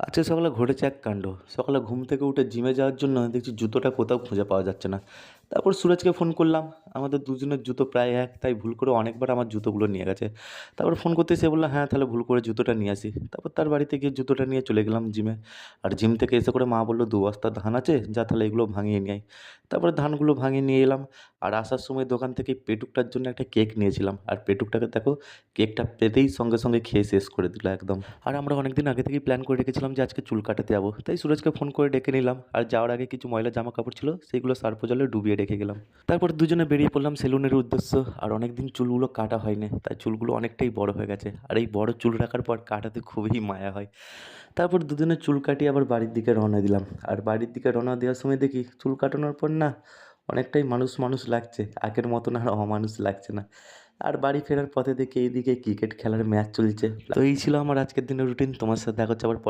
আজকে সকালে ঘটেছে এক কাণ্ড। সকালে ঘুম থেকে উঠে জিমে যাওয়ার জন্য দেখছি জুতোটা কোথাও খুঁজে পাওয়া যাচ্ছে না। তারপর সুরজকে ফোন করলাম। আমাদের দুজনের জুতো প্রায় এক, তাই ভুল করে অনেকবার আমার জুতোগুলো নিয়ে গেছে। তারপর ফোন করতেই সে বলল, "হ্যাঁ, তাহলে ভুল করে জুতোটা নিয়ে আসি।" তারপর তার বাড়িতে গিয়ে জুতোটা নিয়ে চলে গেলাম জিমে। আর জিম থেকে এসে করে মা বলল, "২ বস্তা ধান আছে, যা তাহলে এগুলো ভাঙিয়ে নিয়ে আয়।" তারপরে ধানগুলো ভাঙিয়ে নিয়ে এলাম। আর আসার সময় দোকান থেকে পেটুকটার জন্য একটা কেক নিয়েছিলাম। আর পেটুকটাকে দেখো, কেকটা পেতেই সঙ্গে, সঙ্গে খেয়ে শেষ করে দিল একদম। আর আমরা অনেকদিন আগে থেকেই প্ল্যান করে রেখেছিলাম যে আজকে চুল কাটাতে যাবো। তাই সুরজকে ফোন করে ডেকে নিলাম। আর যাওয়ার আগে কিছু ময়লা জামাকাপড় ছিল, সেগুলো সার্ফ জলে ডুবিয়ে রেখে গেলাম। তারপর দুজনে বেরিয়ে পড়লাম সেলুনের উদ্দেশ্য। আর অনেকদিন চুলগুলো কাটা হয়নি, তাই চুলগুলো অনেকটাই বড় হয়ে গেছে। আর এই বড় চুল রাখার পর কাটাতে খুবই মায়া হয়। তারপর দুজনে চুল কাটিয়ে আবার বাড়ির দিকে রওনা দিলাম। আর বাড়ির দিকে রওনা দেওয়ার সময় দেখি চুল কাটানোর পর না অনেকটাই মানুষ মানুষ লাগছে, আগের মতন আর অমানুষ লাগছে না। আর বাড়ি ফেরার পথে দেখি এইদিকে ক্রিকেট খেলার ম্যাচ চলছে। তো এই ছিল আমার আজকের দিনের রুটিন। তোমার সাথে দেখা হচ্ছে আবার